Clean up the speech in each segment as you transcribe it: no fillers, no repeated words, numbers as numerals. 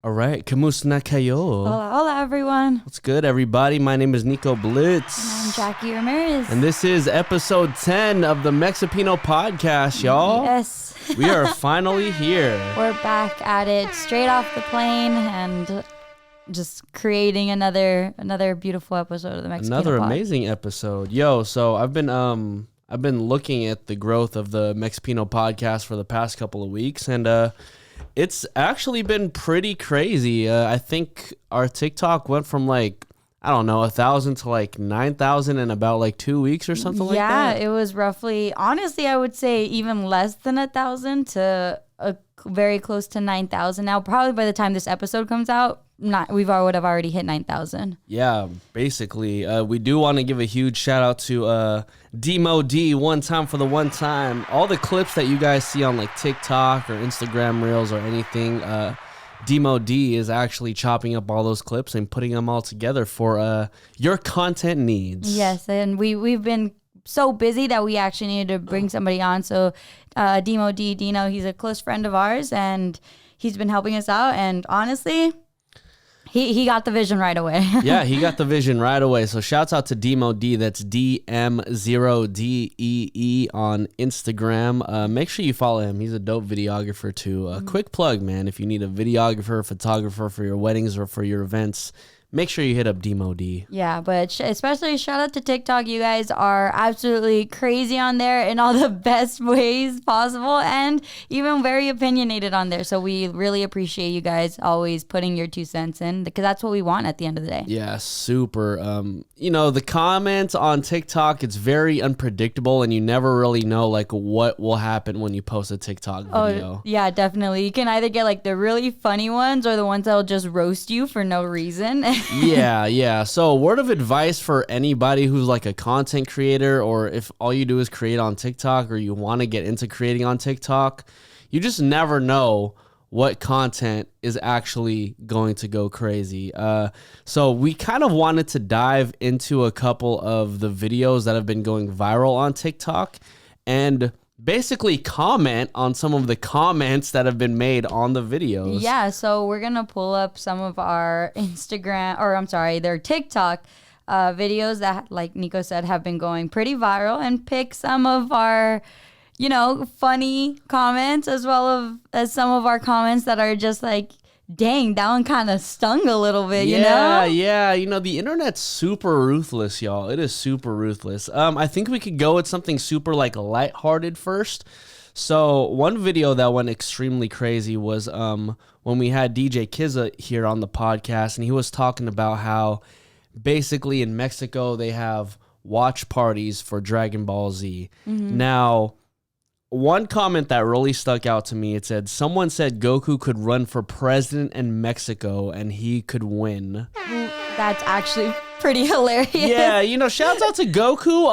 All right, kamusta na kayo? Hola, everyone. What's good, everybody? My name is Nico Blitz. And I'm Jackie Ramirez. And this is episode 10 of the Mexipino podcast, y'all. Yes. We are finally here. We're back at it, straight off the plane, and just creating another beautiful episode of the Mexipino Another pod. amazing episode. Yo, so I've been looking at the growth of the Mexipino podcast for the past couple of weeks, and it's actually been pretty crazy. I think our TikTok went from 1,000 to 9,000 in about 2 weeks or something like that. Yeah, it was roughly, honestly, I would say even less than 1,000 to very close to 9,000. Now, probably by the time this episode comes out, would have already hit 9,000. Yeah, basically. We do want to give a huge shout out to Demo D, one time for the one time. All the clips that you guys see on TikTok or Instagram Reels or anything, Demo D is actually chopping up all those clips and putting them all together for your content needs. Yes, and we've been so busy that we actually needed to bring somebody on. So Demo D, Dino, he's a close friend of ours, and he's been helping us out. And honestly, he got the vision right away. Yeah, he got the vision right away. So shouts out to Demo D. That's DM0DEE on Instagram. Make sure you follow him. He's a dope videographer too. Quick plug, man. If you need a videographer, photographer for your weddings or for your events, make sure you hit up Demo D. Yeah, but especially shout out to TikTok. You guys are absolutely crazy on there in all the best ways possible, and even very opinionated on there. So we really appreciate you guys always putting your 2 cents in, because that's what we want at the end of the day. Yeah, super. The comments on TikTok, it's very unpredictable, and you never really know what will happen when you post a TikTok video. Oh, yeah, definitely. You can either get the really funny ones or the ones that'll just roast you for no reason. Yeah. So word of advice for anybody who's a content creator, or if all you do is create on TikTok or you want to get into creating on TikTok, you just never know what content is actually going to go crazy. So we kind of wanted to dive into a couple of the videos that have been going viral on TikTok and basically comment on some of the comments that have been made on the videos. Yeah, so we're going to pull up some of our their TikTok videos that, like Nico said, have been going pretty viral, and pick some of our, funny comments as well as some of our comments that are just dang, that one kind of stung a little bit, Yeah. The internet's super ruthless, y'all. It is super ruthless. I think we could go with something super lighthearted first. So one video that went extremely crazy was when we had DJ Kizza here on the podcast, and he was talking about how basically in Mexico they have watch parties for Dragon Ball Z. Mm-hmm. Now, one comment that really stuck out to me, it said, someone said Goku could run for president in Mexico and he could win. That's actually pretty hilarious. Yeah, shouts out to Goku.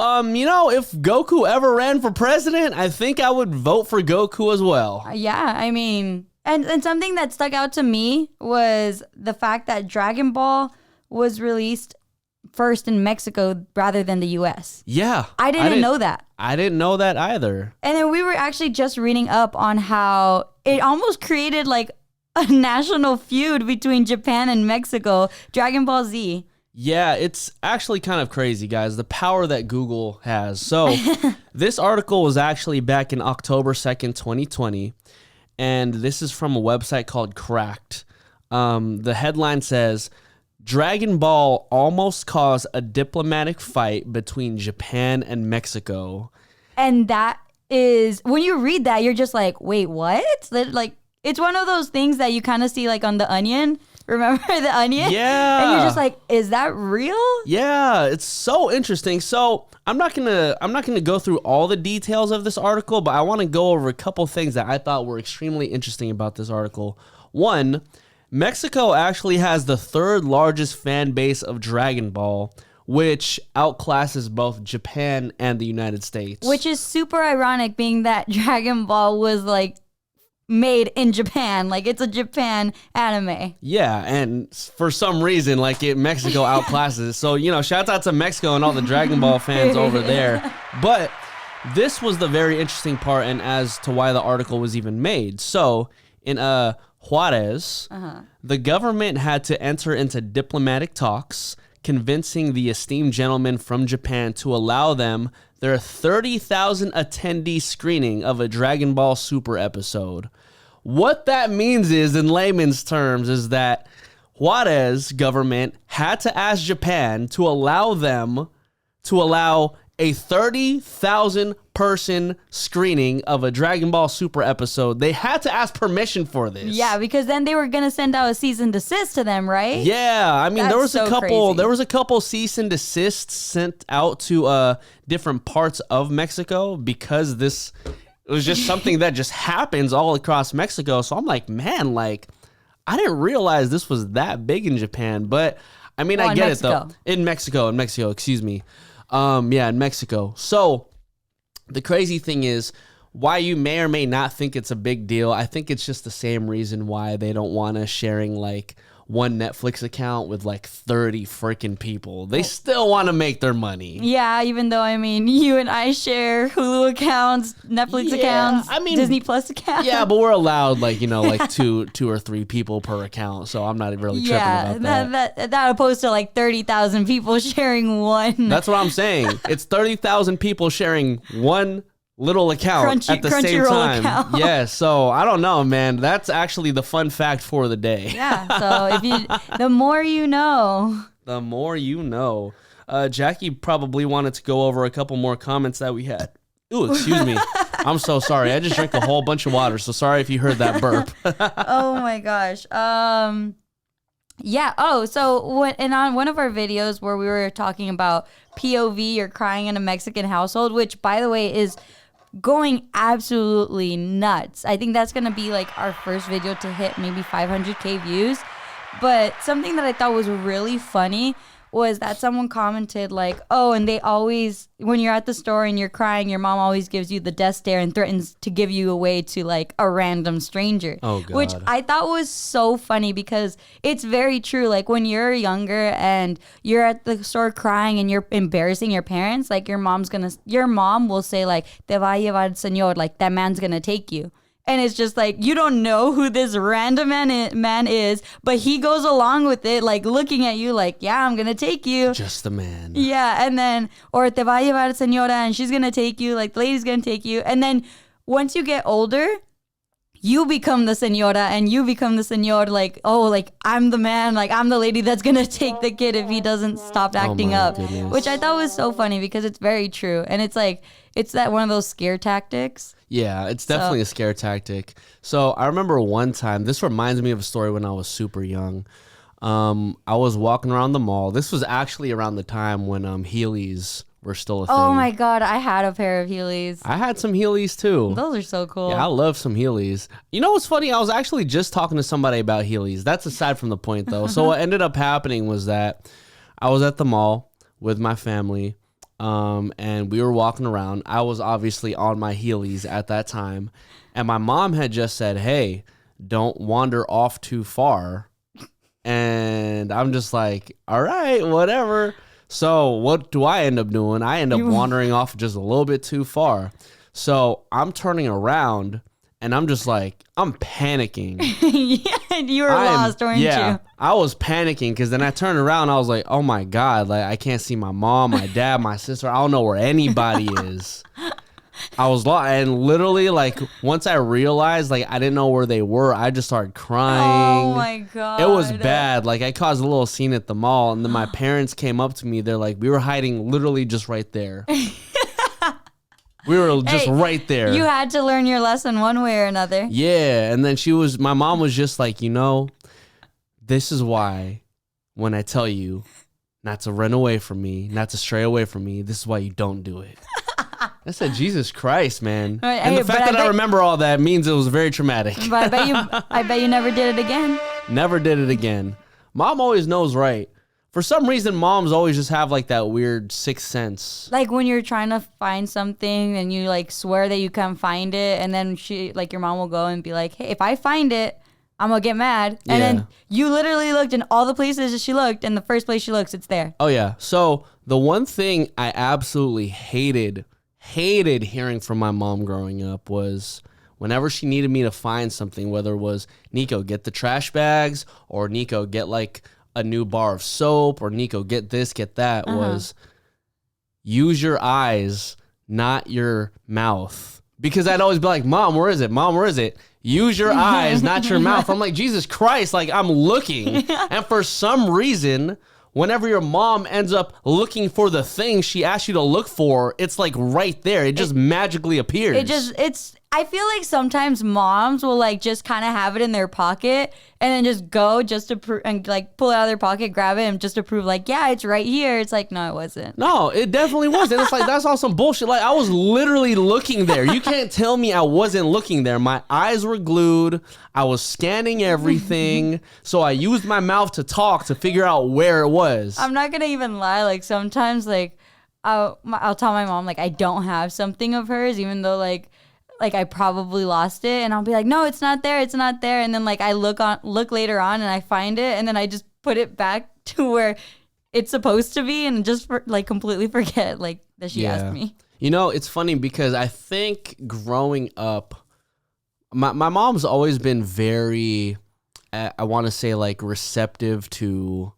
If Goku ever ran for president, I think I would vote for Goku as well. Yeah, I mean, and something that stuck out to me was the fact that Dragon Ball was released first in Mexico rather than the US. Yeah. I didn't know that. I didn't know that either. And then we were actually just reading up on how it almost created a national feud between Japan and Mexico, Dragon Ball Z. Yeah, it's actually kind of crazy, guys, the power that Google has. So this article was actually back in October 2nd, 2020, and this is from a website called Cracked. The headline says, Dragon Ball almost caused a diplomatic fight between Japan and Mexico. And that is, when you read that, you're just like, wait, what? It's one of those things that you kind of see on The Onion. Remember The Onion? Yeah. And you're just like, is that real? Yeah, it's so interesting. So I'm not gonna go through all the details of this article, but I want to go over a couple things that I thought were extremely interesting about this article. One, Mexico actually has the 3rd largest fan base of Dragon Ball, which outclasses both Japan and the United States. Which is super ironic, being that Dragon Ball was made in Japan. It's a Japan anime. Yeah, and for some reason, Mexico outclasses it. So, shouts out to Mexico and all the Dragon Ball fans over there. But this was the very interesting part, and as to why the article was even made. So, in Juarez, the government had to enter into diplomatic talks, convincing the esteemed gentleman from Japan to allow them their 30,000 attendee screening of a Dragon Ball Super episode. What that means is, in layman's terms, is that Juarez government had to ask Japan to allow a 30,000 person screening of a Dragon Ball Super episode. They had to ask permission for this. Yeah, because then they were gonna send out a cease and desist to them, right? Yeah, I mean, there was That's a so couple. crazy. There was a couple cease and desists sent out to different parts of Mexico because it was just something that just happens all across Mexico. So I'm like, man, like I didn't realize this was that big in Japan. But I mean, I get it though. In Mexico, excuse me. In Mexico. So the crazy thing is, why you may or may not think it's a big deal, I think it's just the same reason why they don't want us sharing like one Netflix account with like 30 freaking people. They still want to make their money. Yeah, even though, I mean, you and I share Hulu accounts, Netflix accounts, I mean, Disney Plus accounts. Yeah, but we're allowed like, like two or three people per account. So I'm not really tripping about that. That opposed to like 30,000 people sharing one. That's what I'm saying. It's 30,000 people sharing one little account at the same time. Yeah, so I don't know, man. That's actually the fun fact for the day. Yeah, so the more you know. The more you know. Jackie probably wanted to go over a couple more comments that we had. Ooh, excuse me. I'm so sorry. I just drank a whole bunch of water, so sorry if you heard that burp. Oh my gosh. Yeah. Oh, so on one of our videos where we were talking about POV or crying in a Mexican household, which by the way is going absolutely nuts. I think that's going to be like our first video to hit maybe 500K views. But something that I thought was really funny was that someone commented like, oh, and they always, when you're at the store and you're crying, your mom always gives you the death stare and threatens to give you away to like a random stranger. Oh, God. Which I thought was so funny because it's very true. Like when you're younger and you're at the store crying and you're embarrassing your parents, like your mom will say like, te va a llevar el señor, like that man's gonna take you. And it's just like, you don't know who this random man is, but he goes along with it, like looking at you like, yeah, I'm going to take you. Just the man. Yeah. And then, or te va a llevar señora, and she's going to take you, like the lady's going to take you. And then once you get older, you become the señora and you become the señor, like, oh, like I'm the man, like I'm the lady that's going to take the kid if he doesn't stop acting up. Goodness. Which I thought was so funny because it's very true. And it's like, it's that one of those scare tactics. Yeah, it's definitely a scare tactic. So I remember one time, this reminds me of a story when I was super young. I was walking around the mall. This was actually around the time when Heelys were still a thing. Oh my God, I had a pair of Heelys. I had some Heelys too. Those are so cool. Yeah, I love some Heelys. You know what's funny? I was actually just talking to somebody about Heelys. That's aside from the point though. So what ended up happening was that I was at the mall with my family. And we were walking around. I was obviously on my Heelys at that time. And my mom had just said, hey, don't wander off too far. And I'm just like, all right, whatever. So what do I end up doing? I end up wandering off just a little bit too far. So I'm turning around and I'm just like, I'm panicking. Yeah, you were lost, weren't you? I was panicking because then I turned around. I was like, oh my God, like I can't see my mom, my dad, my sister. I don't know where anybody is. I was lost. And literally, like, once I realized, like, I didn't know where they were, I just started crying. Oh my God. It was bad. Like, I caused a little scene at the mall. And then my parents came up to me. They're like, we were hiding literally just right there. We were just right there. You had to learn your lesson one way or another. Yeah. And then my mom was just like, this is why when I tell you not to run away from me, not to stray away from me, this is why you don't do it. I said, Jesus Christ, man. Right, and the fact that I remember all that means it was very traumatic. But I bet you never did it again. Never did it again. Mom always knows right. For some reason, moms always just have like that weird sixth sense. Like when you're trying to find something and you like swear that you can't find it, and then your mom will go and be like, hey, if I find it, I'm gonna get mad. And then you literally looked in all the places that she looked, and the first place she looks, it's there. Oh yeah. So the one thing I absolutely hated hearing from my mom growing up was whenever she needed me to find something, whether it was Nico, get the trash bags, or Nico, get like a new bar of soap, or Nico, get this, get that, was use your eyes, not your mouth. Because I'd always be like, Mom, where is it? Mom, where is it? Use your eyes, not your mouth. I'm like, Jesus Christ, like I'm looking. And for some reason, whenever your mom ends up looking for the thing she asked you to look for, it's like right there. It just magically appears. I feel like sometimes moms will like just kind of have it in their pocket and then just go just to and like pull it out of their pocket, grab it, and just to prove like, yeah, it's right here. It's like, no, it wasn't. No, it definitely wasn't. It's like, that's all some bullshit. Like, I was literally looking there. You can't tell me I wasn't looking there. My eyes were glued. I was scanning everything. So I used my mouth to talk to figure out where it was. I'm not going to even lie. Like sometimes like I'll tell my mom like I don't have something of hers, even though like I probably lost it, and I'll be like, no, it's not there, and then like I look later on and I find it, and then I just put it back to where it's supposed to be, and just like completely forget like that she asked me. You know, it's funny because I think growing up, my mom's always been very, I want to say like receptive to,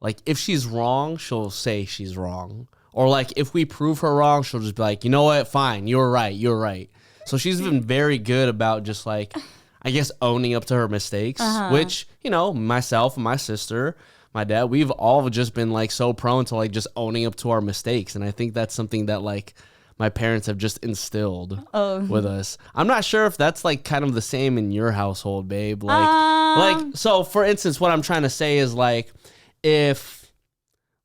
like if she's wrong, she'll say she's wrong, or like if we prove her wrong, she'll just be like, you know what, fine, you're right. So she's been very good about just like, I guess, owning up to her mistakes, which, you know, myself and my sister, my dad, we've all just been like so prone to like just owning up to our mistakes. And I think that's something that like my parents have just instilled with us. I'm not sure if that's like kind of the same in your household, babe. Like, so for instance, what I'm trying to say is like, if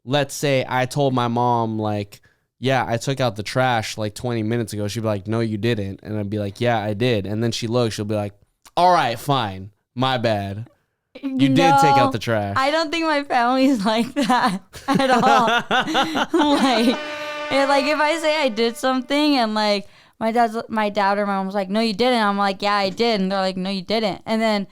let's say I told my mom like, yeah, I took out the trash like 20 minutes ago. She'd be like, no, you didn't. And I'd be like, yeah, I did. And then she'll be like, all right, fine. My bad. You did take out the trash. I don't think my family's like that at all. like if I say I did something and like my dad or my mom was like, no, you didn't. I'm like, yeah, I did. And they're like, no, you didn't. And then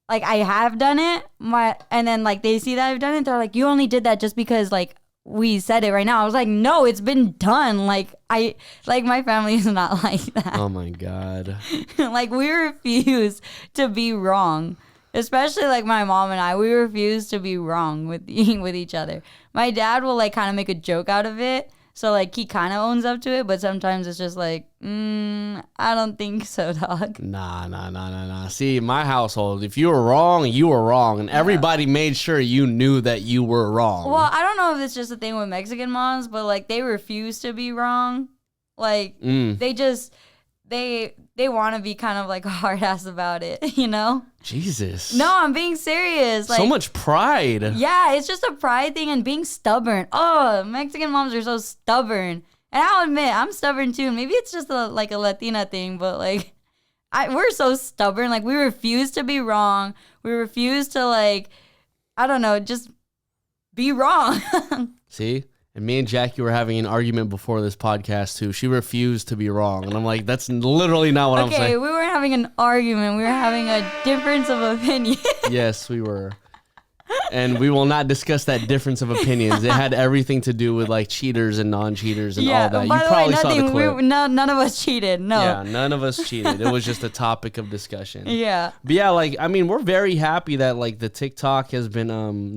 like I have done it. And then like they see that I've done it. They're like, you only did that just because like we said it right now. I was like, no, it's been done. Like my family is not like that. Oh my God. Like we refuse to be wrong. Especially like my mom and I, we refuse to be wrong with each other. My dad will like kind of make a joke out of it. So like he kind of owns up to it, but sometimes it's just like, I don't think so, dog. Nah. See, my household, if you were wrong, you were wrong. And everybody made sure you knew that you were wrong. Well, I don't know if it's just a thing with Mexican moms, but like they refuse to be wrong. Like they want to be kind of like a hard ass about it, you know? Jesus. No, I'm being serious. Like, so much pride. Yeah, it's just a pride thing and being stubborn. Oh, Mexican moms are so stubborn. And I'll admit, I'm stubborn too. Maybe it's just a Latina thing, but like, we're so stubborn. Like, we refuse to be wrong. We refuse to like, I don't know, just be wrong. See? And me and Jackie were having an argument before this podcast, too. She refused to be wrong. And I'm like, that's literally not what I'm saying. Okay, we weren't having an argument. We were having a difference of opinion. Yes, we were. And we will not discuss that difference of opinions. It had everything to do with like cheaters and non-cheaters and all that. You probably saw the clip. None of us cheated. No. Yeah, none of us cheated. It was just a topic of discussion. Yeah. But yeah, like, I mean, we're very happy that like the TikTok has been,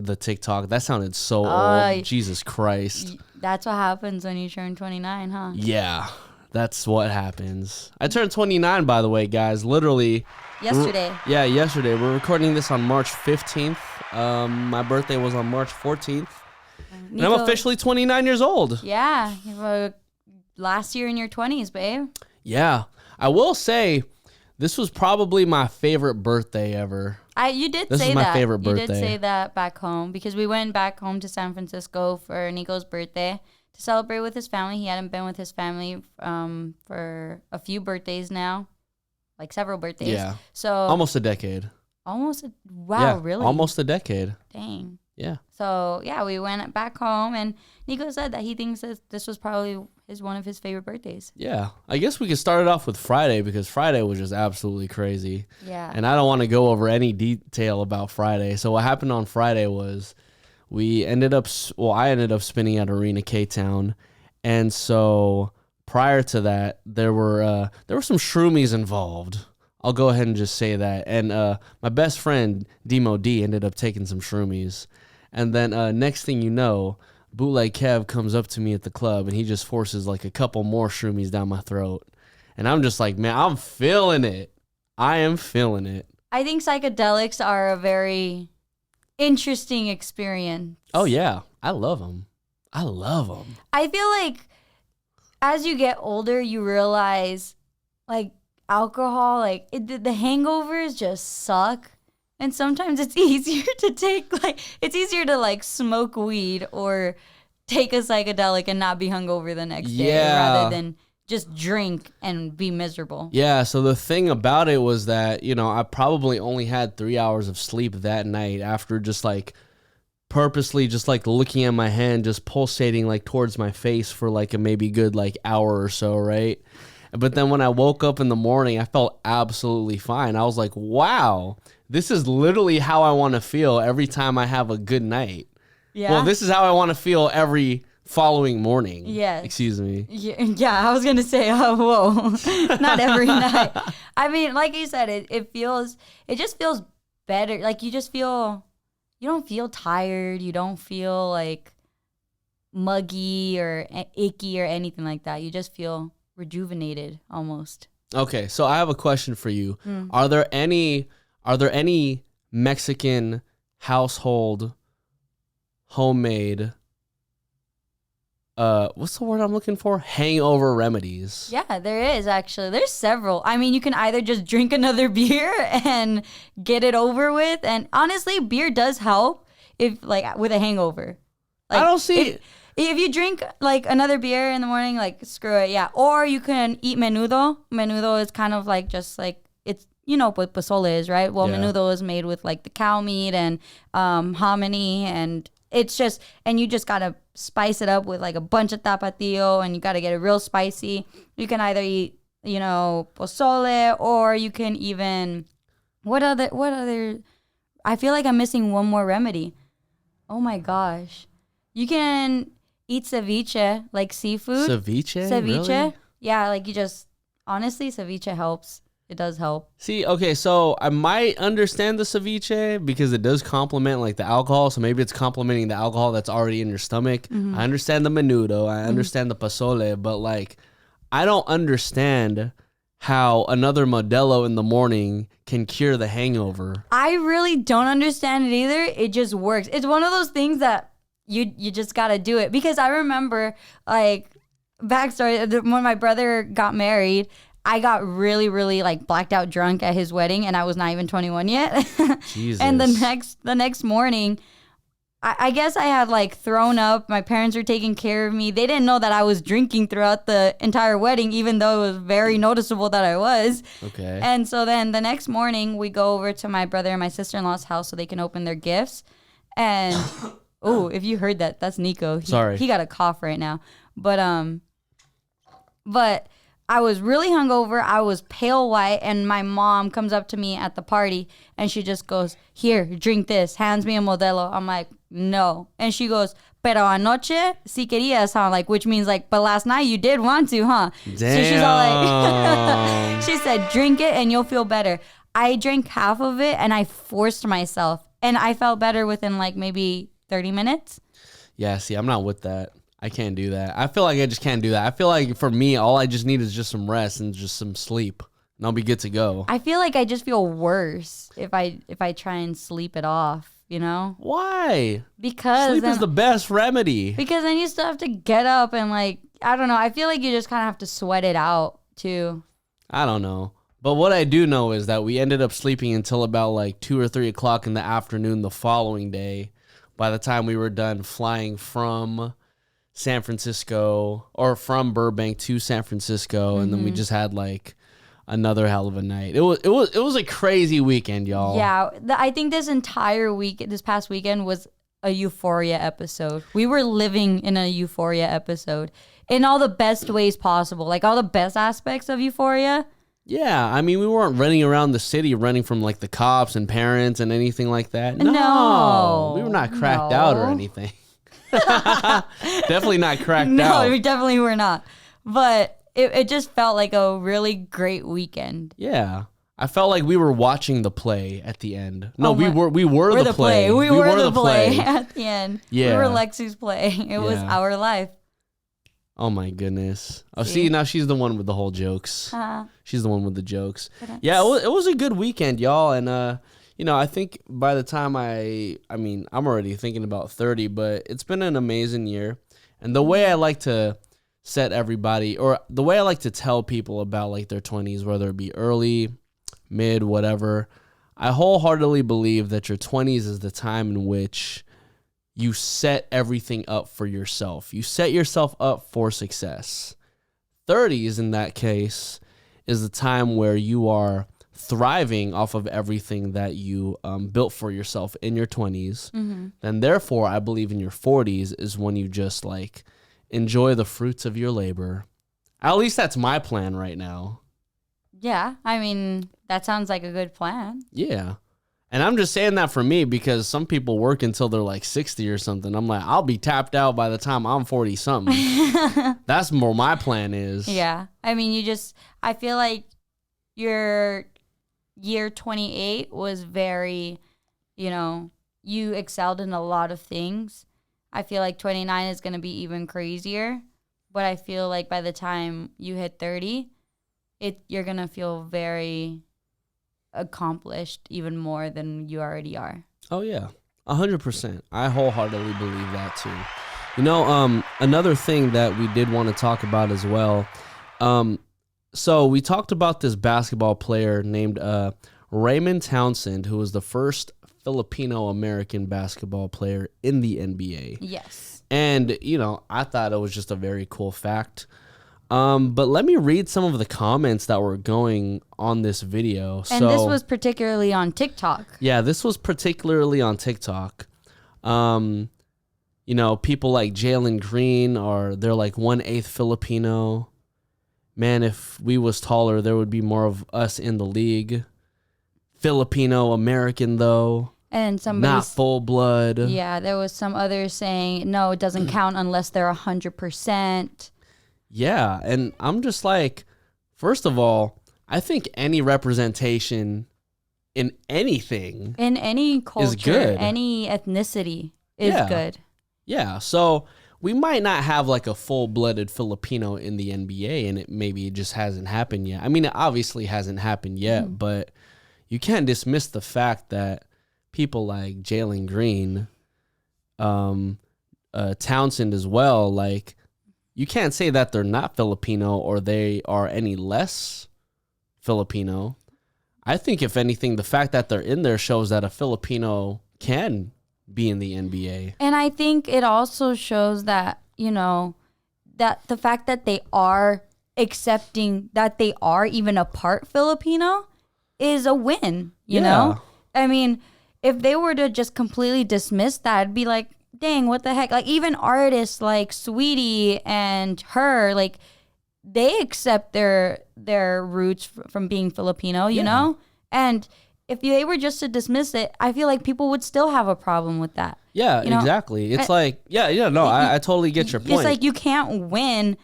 that sounded so old. Jesus Christ. That's what happens when you turn 29, huh? Yeah, that's what happens. I turned 29, by the way, guys. Literally. Yesterday. Yesterday. We're recording this on March 15th. My birthday was on March 14th. And I'm officially 29 years old. Yeah. Last year in your 20s, babe. Yeah. I will say, this was probably my favorite birthday ever. You did this say is my that. favorite birthday. You did say that back home because we went back home to San Francisco for Nico's birthday to celebrate with his family. He hadn't been with his family for a few birthdays now, like several birthdays. Yeah. So almost a decade. Wow, really? Almost a decade. Dang. Yeah. So yeah, we went back home, and Nico said that he thinks that this was probably one of his favorite birthdays. Yeah. I guess we could start it off with Friday because Friday was just absolutely crazy. Yeah. And I don't want to go over any detail about Friday. So what happened on Friday was I ended up spinning at Arena K-Town. And so prior to that, there were some shroomies involved. I'll go ahead and just say that. And my best friend, Demo D, ended up taking some shroomies. And then next thing you know, Bootleg Kev comes up to me at the club, and he just forces like a couple more shroomies down my throat. And I'm just like, man, I'm feeling it. I am feeling it. I think psychedelics are a very interesting experience. Oh, yeah. I love them. I love them. I feel like as you get older, you realize, like, alcohol, like, the hangovers just suck. And sometimes it's easier to take, like, it's easier to, like, smoke weed or take a psychedelic and not be hungover the next day rather than just drink and be miserable. Yeah, so the thing about it was that, you know, I probably only had 3 hours of sleep that night after just, like, purposely just, like, looking at my hand, just pulsating, like, towards my face for, like, a maybe good, like, hour or so, right? But then when I woke up in the morning, I felt absolutely fine. I was like, wow, this is literally how I want to feel every time I have a good night. Yeah. Well, this is how I want to feel every following morning. Yeah. Excuse me. Yeah, I was going to say, oh, whoa, not every night. I mean, like you said, it just feels better. Like you don't feel tired. You don't feel like muggy or icky or anything like that. You just feel rejuvenated almost. Okay, so I have a question for you. Are there any Mexican household homemade what's the word I'm looking for? Hangover remedies. Yeah, there is actually. There's several. I mean, you can either just drink another beer and get it over with, and honestly, beer does help if like with a hangover. Like, I don't see if you drink like another beer in the morning, like screw it, yeah. Or you can eat menudo. Menudo is kind of like just like it's what pozole is, right? Well, Yeah. menudo is made with like the cow meat and hominy, and it's just you just gotta spice it up with like a bunch of tapatio, and you gotta get it real spicy. You can either eat pozole, or you can even what other. I feel like I'm missing one more remedy. Oh my gosh, you can eat ceviche, like seafood. ceviche. Ceviche. Really? Yeah, like honestly, ceviche helps. It does help. See, okay, so I might understand the ceviche because it does complement like the alcohol. So maybe it's complementing the alcohol that's already in your stomach. Mm-hmm. I understand the menudo. I understand the pozole, but like, I don't understand how another Modelo in the morning can cure the hangover. I really don't understand it either. It just works. It's one of those things that you just gotta do it. Because I remember, like, backstory, when my brother got married, I got really, really like blacked out drunk at his wedding, and I was not even 21 yet. Jesus. And the next morning, I guess I had like thrown up. My parents were taking care of me. They didn't know that I was drinking throughout the entire wedding, even though it was very noticeable that I was. Okay. And so then the next morning, we go over to my brother and my sister-in-law's house so they can open their gifts. And oh, if you heard that, that's Nico. Sorry. He got a cough right now. But I was really hungover. I was pale white, and my mom comes up to me at the party, and she just goes, "Here, drink this." Hands me a Modelo. I'm like, "No." And she goes, "Pero anoche si querías, huh?" Like, which means like, "But last night you did want to, huh?" Damn. So she's all like, she said, "Drink it and you'll feel better." I drank half of it, and I forced myself, and I felt better within like maybe 30 minutes. Yeah, see, I'm not with that. I can't do that. I feel like I just can't do that. I feel like for me, all I just need is just some rest and just some sleep, and I'll be good to go. I feel like I just feel worse if I try and sleep it off, Why? Because Sleep is then, the best remedy. because then you still have to get up and like, I don't know. I feel like you just kind of have to sweat it out too. I don't know. But what I do know is that we ended up sleeping until about like 2 or 3 o'clock in the afternoon the following day. By the time we were done flying from San Francisco or from Burbank to San Francisco, and then we just had like another hell of a night. It was a crazy weekend, y'all. Yeah, I think this past weekend was a Euphoria episode. We were living in a Euphoria episode in all the best ways possible, like all the best aspects of Euphoria. Yeah, I mean, we weren't running around the city running from like the cops and parents and anything like that. No. We were not cracked out or anything. Definitely not cracked out. No, we definitely were not. But it just felt like a really great weekend. Yeah. I felt like we were watching the play at the end. No, Oh we my- were the play. We were the play at the end. Yeah. We were Lexi's play. It was Yeah. our life. Oh my goodness. Oh, See? see, now she's the one with the whole jokes. She's the one with the jokes. Goodness. Yeah, it was a good weekend, y'all. And, you know, I think by the time I'm already thinking about 30, but it's been an amazing year. And the way I like to set everybody, or the way I like to tell people about like their 20s, whether it be early, mid, whatever, I wholeheartedly believe that your 20s is the time in which you set everything up for yourself. You set yourself up for success. 30s, in that case, is the time where you are thriving off of everything that you built for yourself in your 20s. Then therefore, I believe in your 40s is when you just like enjoy the fruits of your labor. At least that's my plan right now. Yeah, I mean, that sounds like a good plan. Yeah. And I'm just saying that for me because some people work until they're like 60 or something. I'm like, I'll be tapped out by the time I'm 40 something. That's more my plan is. Yeah. I mean, I feel like your year 28 was very, you excelled in a lot of things. I feel like 29 is going to be even crazier. But I feel like by the time you hit 30, you're going to feel very accomplished even more than you already are. Oh, yeah. 100%. I wholeheartedly believe that, too. Another thing that we did want to talk about as well. So we talked about this basketball player named Raymond Townsend, who was the first Filipino-American basketball player in the NBA. Yes. And, I thought it was just a very cool fact. But let me read some of the comments that were going on this video. And this was particularly on TikTok. Yeah, this was particularly on TikTok. People like Jalen Green they're like 1/8 Filipino. Man, if we was taller, there would be more of us in the league. Filipino-American, though. And somebody not full blood. Yeah, there was some others saying, no, it doesn't count unless they're 100%. Yeah, and I'm just like, first of all, I think any representation in anything, in any culture, is good. Any ethnicity is good. Yeah, so we might not have like a full-blooded Filipino in the NBA, and maybe it just hasn't happened yet. I mean, it obviously hasn't happened yet, but you can't dismiss the fact that people like Jalen Green, Townsend as well, like, you can't say that they're not Filipino or they are any less Filipino. I think, if anything, the fact that they're in there shows that a Filipino can be in the NBA. And I think it also shows that, that the fact that they are accepting that they are even a part Filipino is a win, you know? I mean, if they were to just completely dismiss that, it'd be like, dang, what the heck? Like, even artists like Sweetie and her, like, they accept their roots from being Filipino, you know? And if they were just to dismiss it, I feel like people would still have a problem with that. Yeah, exactly. It's I totally get your point. It's like you can't win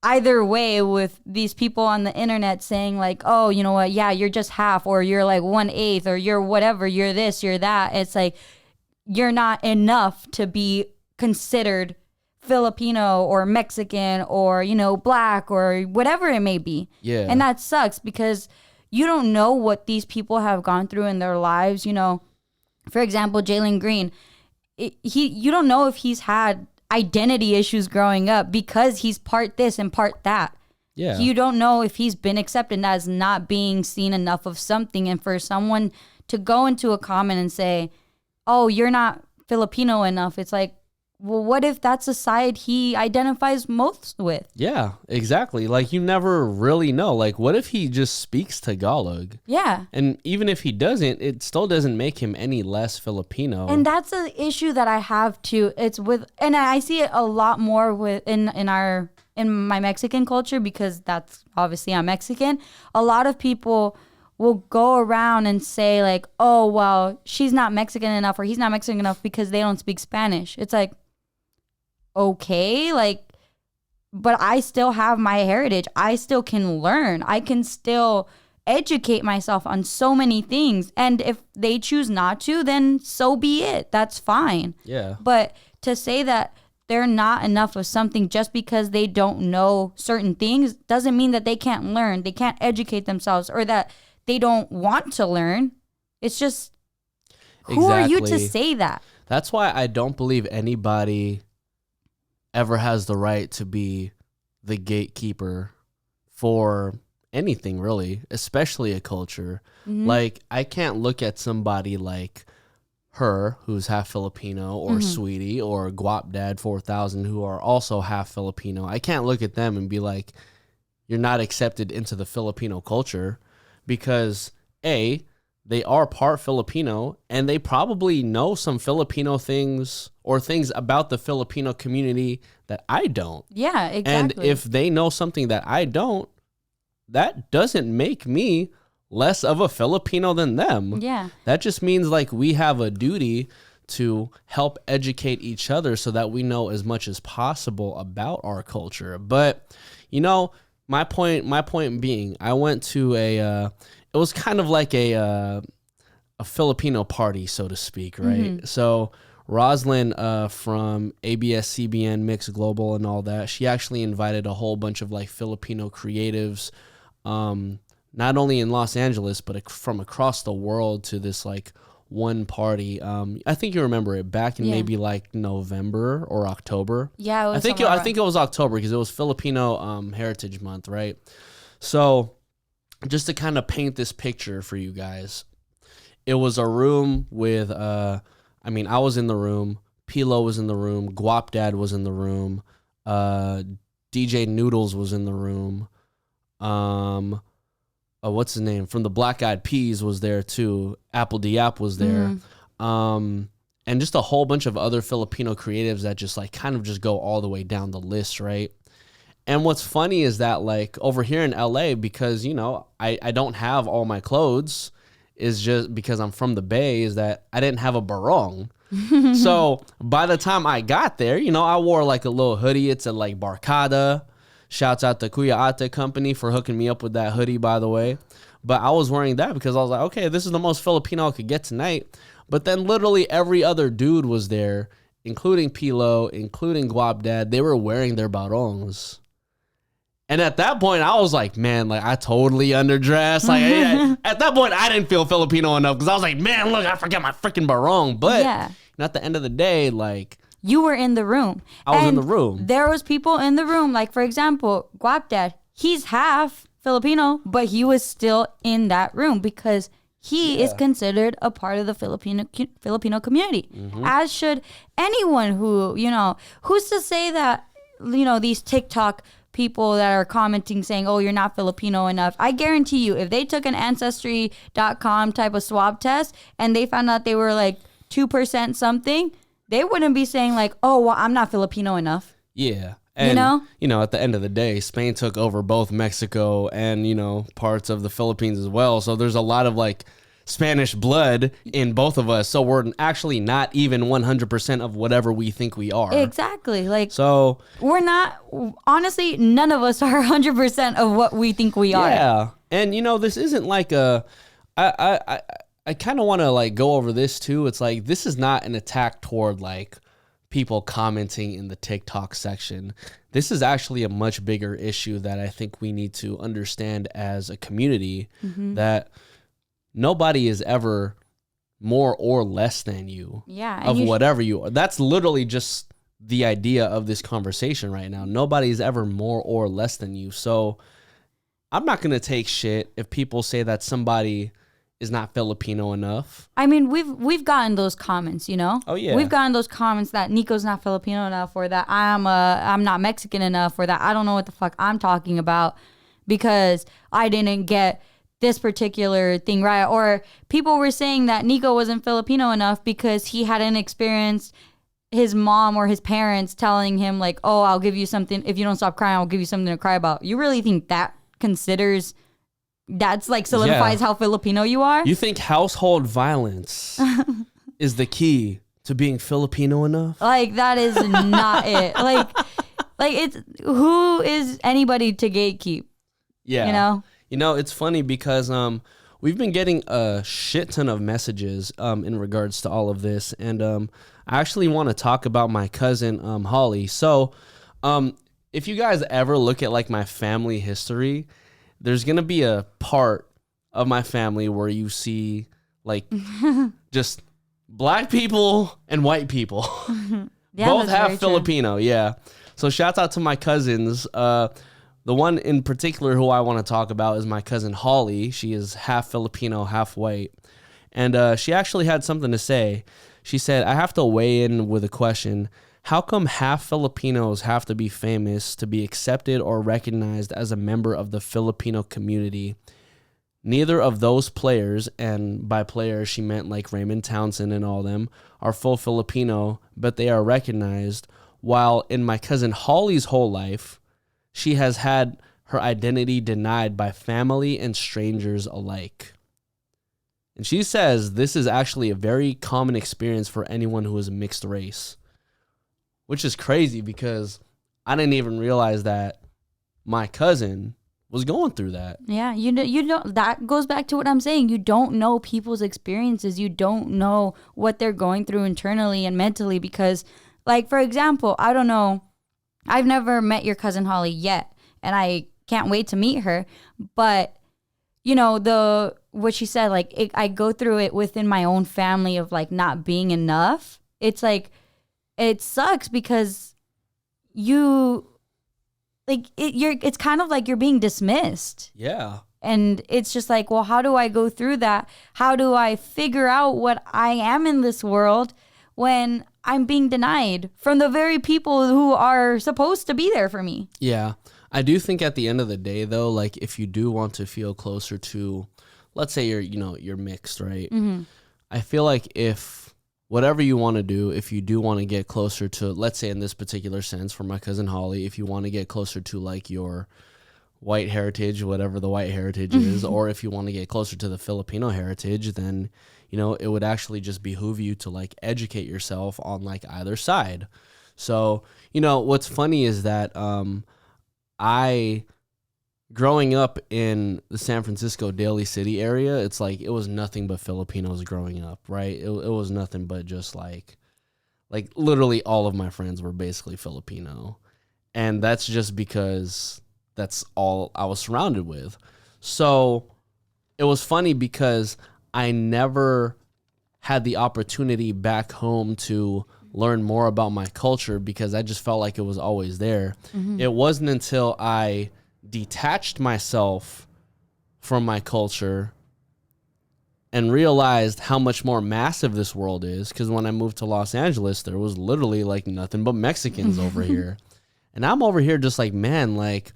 either way with these people on the internet saying like, oh, you know what? Yeah, you're just half, or you're like 1/8, or you're whatever, you're this, you're that. It's like, you're not enough to be considered Filipino or Mexican or, black or whatever it may be. Yeah. And that sucks because you don't know what these people have gone through in their lives. For example, Jalen Green, you don't know if he's had identity issues growing up because he's part this and part that. Yeah. You don't know if he's been accepted as not being seen enough of something. And for someone to go into a comment and say, oh, you're not Filipino enough, it's like, well, what if that's the side he identifies most with? Yeah, exactly. Like, you never really know. Like, what if he just speaks Tagalog? Yeah. And even if he doesn't, it still doesn't make him any less Filipino. And that's an issue that I have too. And I see it a lot more in my Mexican culture, because that's obviously I'm Mexican. A lot of people will go around and say like, oh, well, she's not Mexican enough, or he's not Mexican enough because they don't speak Spanish. It's like, okay, like, but I still have my heritage. I still can learn. I can still educate myself on so many things. And if they choose not to, then so be it. That's fine. Yeah. But to say that they're not enough of something just because they don't know certain things doesn't mean that they can't learn. They can't educate themselves, or that they don't want to learn. It's just, who are you to say that? That's why I don't believe anybody ever has the right to be the gatekeeper for anything, really, especially a culture. Mm-hmm. Like, I can't look at somebody like her, who's half Filipino, or Sweetie, or Guap Dad 4000, who are also half Filipino. I can't look at them and be like, you're not accepted into the Filipino culture, because A, they are part Filipino, and they probably know some Filipino things or things about the Filipino community that I don't. Yeah, exactly. And if they know something that I don't, that doesn't make me less of a Filipino than them. Yeah. That just means like we have a duty to help educate each other so that we know as much as possible about our culture. But, you know, my point being, I went to it was kind of like a Filipino party, so to speak, right? Mm-hmm. So Roslyn from ABS-CBN Mixed Global and all that, she actually invited a whole bunch of like Filipino creatives, not only in Los Angeles, but from across the world to this like one party. I think you remember it back in maybe like November or October. Yeah, it was I think it was October, because it was Filipino Heritage Month, right? So just to kind of paint this picture for you guys, it was a room with I was in the room, Pilo was in the room, Guap Dad was in the room, DJ Noodles was in the room, what's his name from the Black Eyed Peas was there too, Apple Diap was there, and just a whole bunch of other Filipino creatives that just like kind of just go all the way down the list, right? And what's funny is that like over here in LA, because you know I don't have all my clothes, is just because I'm from the Bay, is that I didn't have a barong. So by the time I got there, you know, I wore like a little hoodie. It's a like Barcada. Shouts out to Kuya Ate Company for hooking me up with that hoodie, by the way. But I was wearing that because I was like, okay, this is the most Filipino I could get tonight. But then literally every other dude was there, including Pilo, including Guap Dad. They were wearing their barongs. And at that point, I was like, man, like I totally underdressed. Like at that point, I didn't feel Filipino enough, because I was like, man, look, I forgot my freaking barong. But at the end of the day, like, you were in the room. I was in the room. There was people in the room. Like, for example, Guap Dad, he's half Filipino, but he was still in that room because he is considered a part of the Filipino community, as should anyone who, you know, who's to say that, you know, these TikTok people that are commenting saying, oh, you're not Filipino enough. I guarantee you, if they took an Ancestry.com type of swab test and they found out they were like 2% something, they wouldn't be saying like, oh, well, I'm not Filipino enough. Yeah. And, you know, at the end of the day, Spain took over both Mexico and, you know, parts of the Philippines as well. So there's a lot of like Spanish blood in both of us. So we're actually not even 100% of whatever we think we are. Exactly. Like, so we're not, honestly, none of us are 100% of what we think we are. Yeah. And, you know, this isn't like I kind of want to like go over this too. It's like, this is not an attack toward like people commenting in the TikTok section. This is actually a much bigger issue that I think we need to understand as a community, that nobody is ever more or less than you of whatever you are. That's literally just the idea of this conversation right now. Nobody's ever more or less than you. So I'm not going to take shit if people say that somebody is not Filipino enough. I mean, we've gotten those comments, you know? Oh, yeah. We've gotten those comments that Nico's not Filipino enough, or that I'm not Mexican enough, or that I don't know what the fuck I'm talking about because I didn't get this particular thing right. Or people were saying that Nico wasn't Filipino enough because he hadn't experienced his mom or his parents telling him like, oh, I'll give you something. If you don't stop crying, I'll give you something to cry about. You really think that's like solidifies how Filipino you are? You think household violence is the key to being Filipino enough? Like, that is not it. Like it's, who is anybody to gatekeep? Yeah. You know? It's funny because we've been getting a shit ton of messages in regards to all of this, and I actually want to talk about my cousin Holly. So, if you guys ever look at like my family history, there's gonna be a part of my family where you see like just black people and white people. Yeah, Both that's very half true. Filipino, yeah. So shouts out to my cousins. The one in particular who I want to talk about is my cousin Holly. She is half Filipino, half white. And she actually had something to say. She said, I have to weigh in with a question. How come half Filipinos have to be famous to be accepted or recognized as a member of the Filipino community? Neither of those players, and by players she meant like Raymond Townsend and all them, are full Filipino, but they are recognized. While in my cousin Holly's whole life, she has had her identity denied by family and strangers alike. And she says this is actually a very common experience for anyone who is mixed race, which is crazy because I didn't even realize that my cousin was going through that. Yeah, you don't. That goes back to what I'm saying. You don't know people's experiences. You don't know what they're going through internally and mentally because, like, for example, I don't know. I've never met your cousin Holly yet, and I can't wait to meet her. But what she said, like, I go through it within my own family of like not being enough. It's like it sucks because it's kind of like you're being dismissed. Yeah. And it's just like, well, how do I go through that? How do I figure out what I am in this world when I'm being denied from the very people who are supposed to be there for me? Yeah. I do think at the end of the day, though, like if you do want to feel closer to, let's say you're mixed, right? Mm-hmm. I feel like if whatever you want to do, if you do want to get closer to, let's say in this particular sense for my cousin Holly, if you want to get closer to like your white heritage, whatever the white heritage is, or if you want to get closer to the Filipino heritage, then, it would actually just behoove you to like educate yourself on like either side. So, what's funny is that growing up in the San Francisco Daly City area, it's like it was nothing but Filipinos growing up, right? It was nothing but just like literally all of my friends were basically Filipino. And that's just because that's all I was surrounded with. So it was funny because I never had the opportunity back home to learn more about my culture because I just felt like it was always there. Mm-hmm. It wasn't until I detached myself from my culture and realized how much more massive this world is, because when I moved to Los Angeles, there was literally like nothing but Mexicans over here. And I'm over here just like, man, like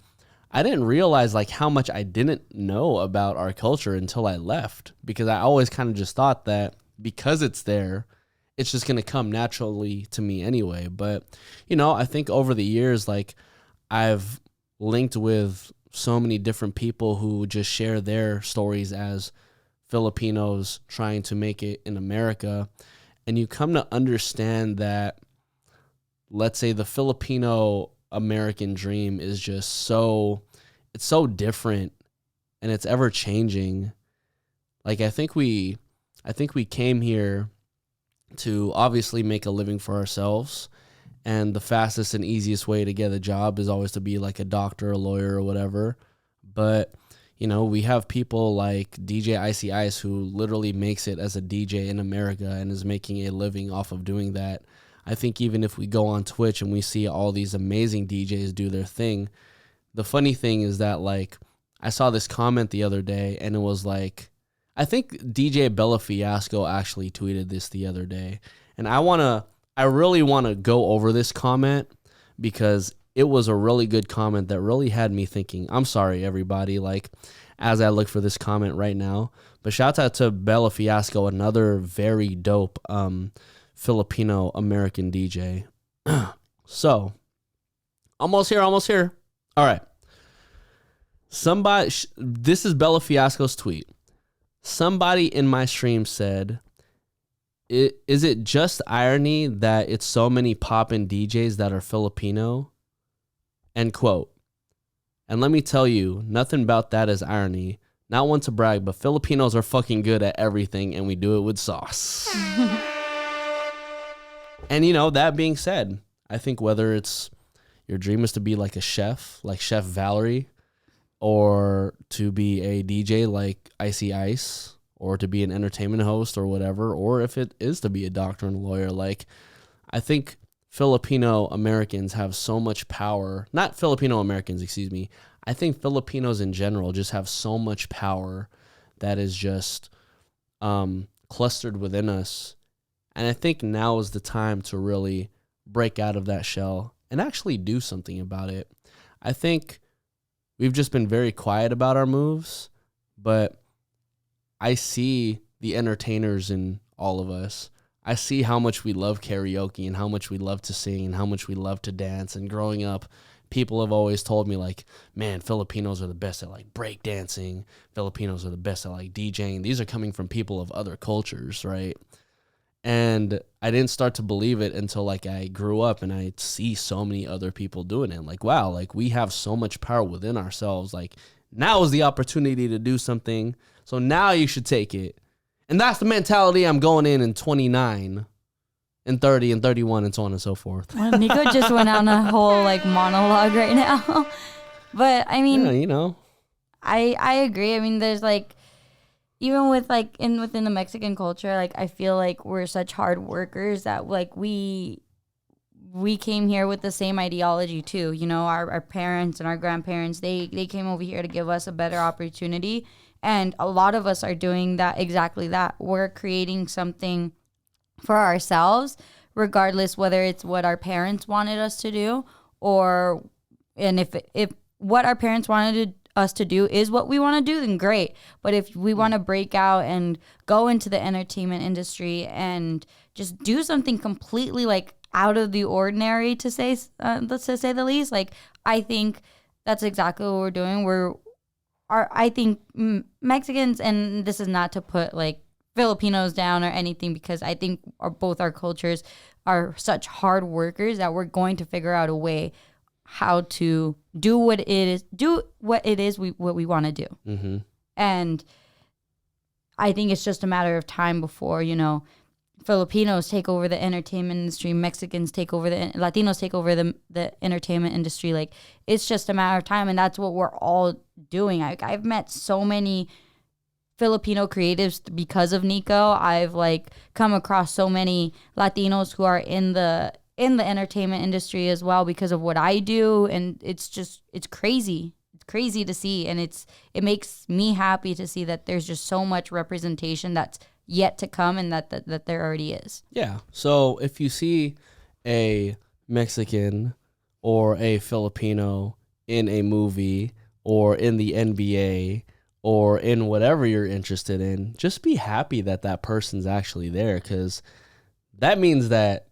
I didn't realize like how much I didn't know about our culture until I left, because I always kind of just thought that because it's there, it's just going to come naturally to me anyway. But, I think over the years, like I've linked with so many different people who just share their stories as Filipinos trying to make it in America. And you come to understand that, let's say, the Filipino-American dream is just it's so different and it's ever changing. Like, I think we came here to obviously make a living for ourselves. And the fastest and easiest way to get a job is always to be like a doctor, a lawyer, or whatever. But, we have people like DJ Icy Ice who literally makes it as a DJ in America and is making a living off of doing that. I think even if we go on Twitch and we see all these amazing DJs do their thing, the funny thing is that, like, I saw this comment the other day and it was like, I think DJ Bella Fiasco actually tweeted this the other day. And I really want to go over this comment because it was a really good comment that really had me thinking. I'm sorry, everybody, like, as I look for this comment right now. But shout out to Bella Fiasco, another very dope Filipino-American DJ. So, almost here. All right. This is Bella Fiasco's tweet. Somebody in my stream said, is it just irony that it's so many poppin' DJs that are Filipino? End quote. And let me tell you, nothing about that is irony. Not one to brag, but Filipinos are fucking good at everything, and we do it with sauce. And, you know, that being said, I think whether it's your dream is to be like a chef, like Chef Valerie, or to be a DJ like Icy Ice, or to be an entertainment host or whatever, or if it is to be a doctor and a lawyer, like, I think Filipino-Americans have so much power. Not Filipino-Americans, excuse me. I think Filipinos in general just have so much power that is just clustered within us. And I think now is the time to really break out of that shell and actually do something about it. I think we've just been very quiet about our moves, but I see the entertainers in all of us. I see how much we love karaoke and how much we love to sing and how much we love to dance. And growing up, people have always told me, like, man, Filipinos are the best at, like, break dancing. Filipinos are the best at, like, DJing. These are coming from people of other cultures, right? And I didn't start to believe it until, like, I grew up and I see so many other people doing it. Like, wow, like, we have so much power within ourselves. Like, now is the opportunity to do something. So now you should take it. And that's the mentality I'm going in 29 and 30 and 31 and so on and so forth. Well, Nico just went on a whole like monologue right now. But I mean, yeah, you know, I agree. I mean, there's like, even with like within the Mexican culture, like I feel like we're such hard workers that like we came here with the same ideology too. You know, our parents and our grandparents, they came over here to give us a better opportunity. And a lot of us are doing that, exactly that. We're creating something for ourselves, regardless whether it's what our parents wanted us to do and if what our parents wanted us to do is what we want to do, then great. But if we want to break out and go into the entertainment industry and just do something completely like out of the ordinary, to say the least, like I think that's exactly what we're doing. I think Mexicans, and this is not to put like Filipinos down or anything, because I think both our cultures are such hard workers that we're going to figure out a way how to do what it is we want to do. Mm-hmm. And I think it's just a matter of time before, you know, Filipinos take over the entertainment industry, Mexicans take over Latinos take over the entertainment industry. Like, it's just a matter of time, and that's what we're all doing. I've met so many Filipino creatives because of Nico. I've like come across so many Latinos who are in the entertainment industry as well because of what I do, and it's crazy. It's crazy to see, and it makes me happy to see that there's just so much representation that's yet to come, and that there already is. Yeah. So if you see a Mexican or a Filipino in a movie or in the NBA or in whatever you're interested in, just be happy that that person's actually there, because that means that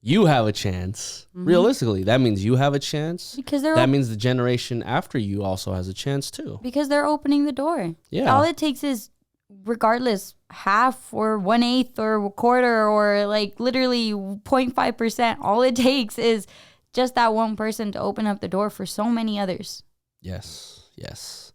you have a chance. Mm-hmm. Realistically, that means you have a chance. Because that means the generation after you also has a chance too. Because they're opening the door. Yeah. All it takes is, regardless, half or 1/8 or a quarter or like literally 0.5%. All it takes is just that one person to open up the door for so many others. Yes, yes.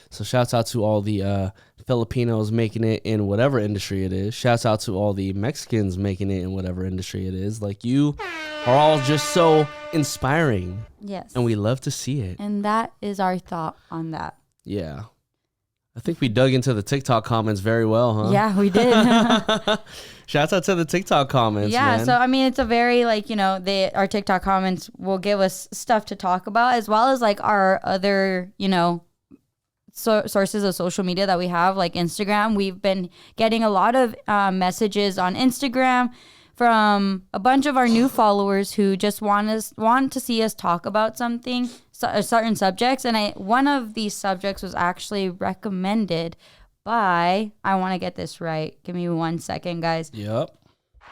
So shouts out to all the Filipinos making it in whatever industry it is. Shouts out to all the Mexicans making it in whatever industry it is. Like, you are all just so inspiring. Yes. And we love to see it. And that is our thought on that. Yeah. I think we dug into the TikTok comments very well, huh? Yeah, we did. Shouts out to the TikTok comments, yeah, man. so I mean, it's a very, like, you know, our TikTok comments will give us stuff to talk about, as well as like our other, you know, sources of social media that we have, like Instagram. We've been getting a lot of messages on Instagram from a bunch of our new followers who just want to see us talk about something, certain subjects. And one of these subjects was actually recommended by, I want to get this right. Give me 1 second, guys. Yep.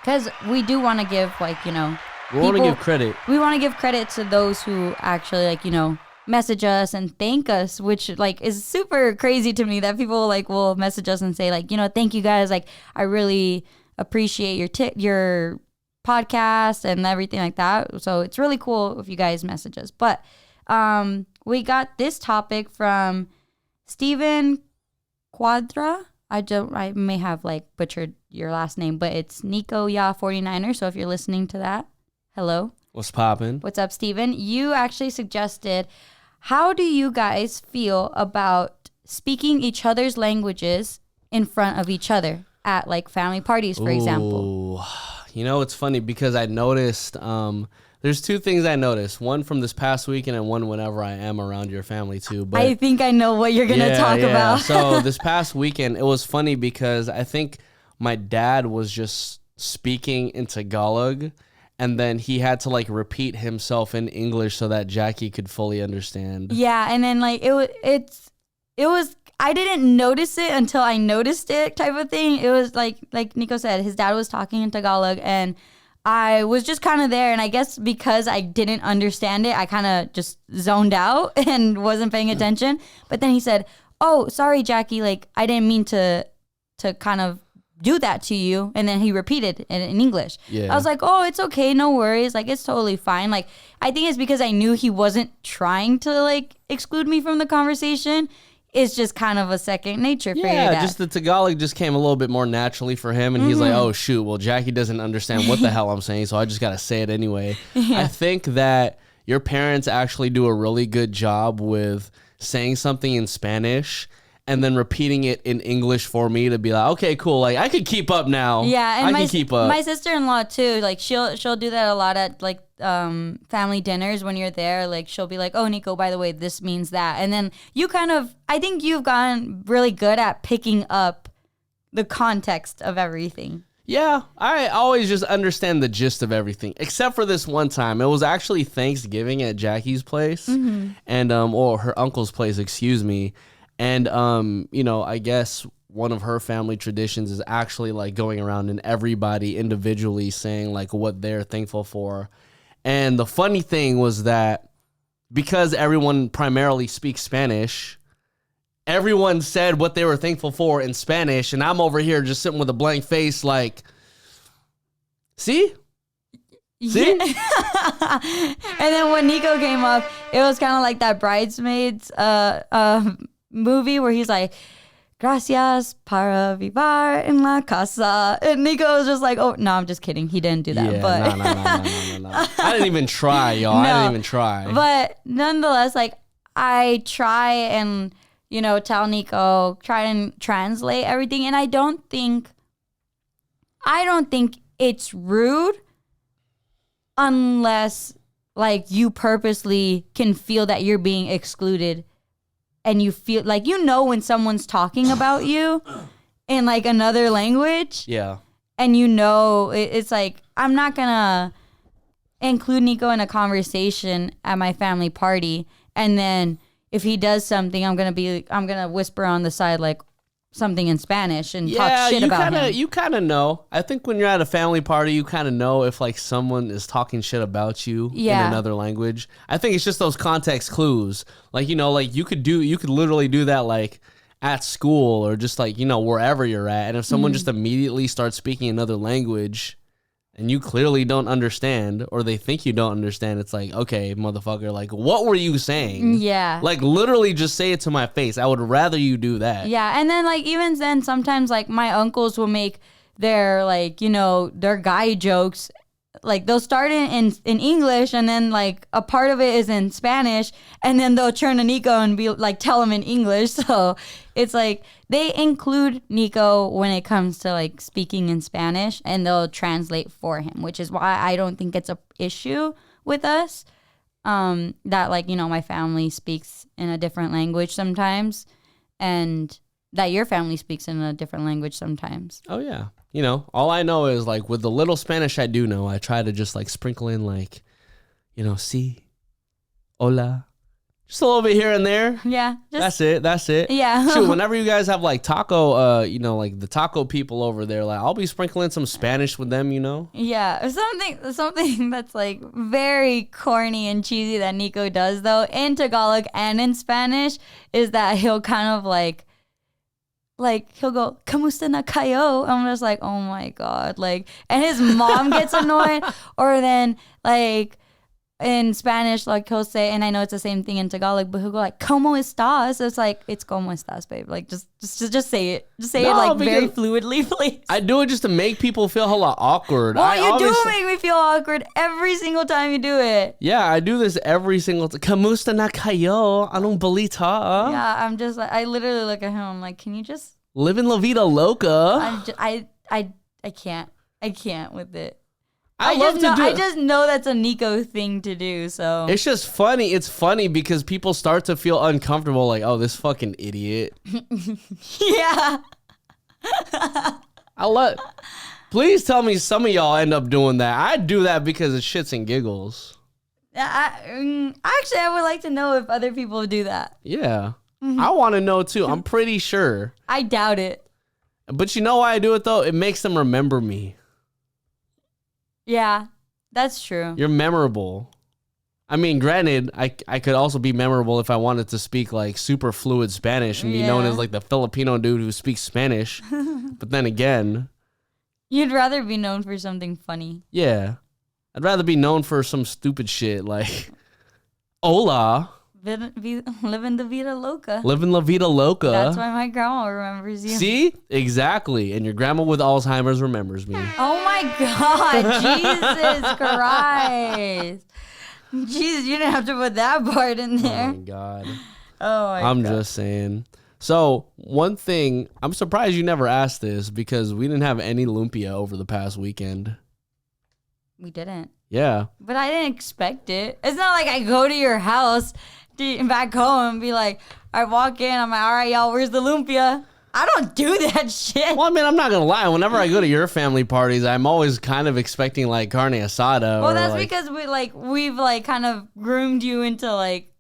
Because we do want to give, like, you know, we want to give credit. We want to give credit to those who actually, like, you know, message us and thank us, which like is super crazy to me that people like will message us and say, like, you know, thank you guys. Like, I really appreciate your podcast and everything like that. So it's really cool if you guys message us. But we got this topic from Steven Quadra. I may have like butchered your last name, but it's Nico Ya 49er. So if you're listening to that, hello. What's poppin'? What's up, Steven? You actually suggested, how do you guys feel about speaking each other's languages in front of each other at like family parties, for example? You know, it's funny because I noticed there's two things I noticed. One from this past weekend and one whenever I am around your family too. But I think I know what you're going to talk about. So this past weekend, it was funny because I think my dad was just speaking in Tagalog, and then he had to like repeat himself in English so that Jackie could fully understand. Yeah, and then like it was I didn't notice it until I noticed it type of thing. It was like Nico said, his dad was talking in Tagalog and I was just kind of there, and I guess because I didn't understand it, I kind of just zoned out and wasn't paying attention. But then he said, "Oh, sorry, Jackie, like I didn't mean to kind of do that to you." And then he repeated it in English. Yeah. I was like, "Oh, it's okay, no worries. Like it's totally fine." Like I think it's because I knew he wasn't trying to like exclude me from the conversation. It's just kind of a second nature for your dad. Yeah, just the Tagalog just came a little bit more naturally for him. And he's like, oh, shoot, well, Jackie doesn't understand what the hell I'm saying, so I just got to say it anyway. Yeah. I think that your parents actually do a really good job with saying something in Spanish and then repeating it in English for me to be like, okay, cool. Like, I could keep up now. Yeah, and I can keep up. My sister-in-law, too, like, she'll do that a lot at, like, family dinners when you're there. Like, she'll be like, oh, Nico, by the way, this means that. And then you kind of, I think you've gotten really good at picking up the context of everything. Yeah, I always just understand the gist of everything, except for this one time. It was actually Thanksgiving at Jackie's place, and or her uncle's place, excuse me. And, you know, I guess one of her family traditions is actually like going around and everybody individually saying like what they're thankful for. And the funny thing was that because everyone primarily speaks Spanish, everyone said what they were thankful for in Spanish. And I'm over here just sitting with a blank face like, see? See? Yeah. And then when Nico came up, it was kind of like that Bridesmaids movie where he's like, gracias para vivir en la casa. And Nico was just like, oh, no, I'm just kidding. He didn't do that. Yeah, but no. I didn't even try, y'all. No, I didn't even try. But nonetheless, like, I try and, you know, tell Nico, try and translate everything. And I don't think it's rude unless, like, you purposely can feel that you're being excluded. And you feel like, you know, when someone's talking about you in like another language. Yeah. And you know, it's like, I'm not going to include Nico in a conversation at my family party. And then if he does something, I'm going to whisper on the side, like something in Spanish and talk shit about him. You kind of know. I think when you're at a family party, you kind of know if like someone is talking shit about you in another language. I think it's just those context clues. Like, you know, like you could literally do that like at school or just like, you know, wherever you're at. And if someone just immediately starts speaking another language and you clearly don't understand, or they think you don't understand, it's like, okay, motherfucker, like, what were you saying? Yeah. Like, literally just say it to my face. I would rather you do that. Yeah, and then, like, even then, sometimes, like, my uncles will make their, like, you know, their guy jokes. Like, they'll start in English, and then, like, a part of it is in Spanish, and then they'll turn to Nico and be, like, tell him in English. So, it's like, they include Nico when it comes to, like, speaking in Spanish, and they'll translate for him, which is why I don't think it's a issue with us, that, like, you know, my family speaks in a different language sometimes, and that your family speaks in a different language sometimes. Oh, yeah. You know, all I know is, like, with the little Spanish I do know, I try to just, like, sprinkle in, like, you know, si, hola, just a little bit here and there. Yeah. That's it. Yeah. Shoot, whenever you guys have, like, taco, you know, like, the taco people over there, like, I'll be sprinkling some Spanish with them, you know? Yeah. Something that's, like, very corny and cheesy that Nico does, though, in Tagalog and in Spanish, is that he'll kind of, like, he'll go, kamusta na kayo? I'm just like, oh my God. Like, and his mom gets annoyed. Or then, like, in Spanish, like he'll say, and I know it's the same thing in Tagalog, but he'll go like "Cómo estás?" So it's like it's "Cómo estás, babe?" Like just say it, just say it like very fluidly, please. I do it just to make people feel hella awkward. Well, you do make me feel awkward every single time you do it. Yeah, I do this every single time. Kamusta na kayo? Anong balita? Yeah, I'm just like I literally look at him. I'm like, can you just living la vida loca? I can't with it. I just know that's a Nico thing to do, so. It's just funny. It's funny because people start to feel uncomfortable, like, oh, this fucking idiot. Yeah. Please tell me some of y'all end up doing that. I do that because it's shits and giggles. Actually, I would like to know if other people do that. Yeah. I want to know, too. I'm pretty sure. I doubt it. But you know why I do it, though? It makes them remember me. Yeah, that's true. You're memorable. I mean, granted, I could also be memorable if I wanted to speak like super fluid Spanish and be known as like the Filipino dude who speaks Spanish. But then again, you'd rather be known for something funny. Yeah. I'd rather be known for some stupid shit like hola. Living the vida loca. Living la vida loca. That's why my grandma remembers you. See? Exactly. And your grandma with Alzheimer's remembers me. Oh my God. Jesus Christ. Jesus, you didn't have to put that part in there. Oh my God. Oh my God. I'm just saying. So, one thing, I'm surprised you never asked this because we didn't have any lumpia over the past weekend. We didn't. Yeah. But I didn't expect it. It's not like I go to your house back home and be like, I walk in, I'm like, all right, y'all, where's the lumpia? I don't do that shit. Well, I mean, I'm not going to lie. Whenever I go to your family parties, I'm always kind of expecting like carne asada. Well, that's because we've kind of groomed you into like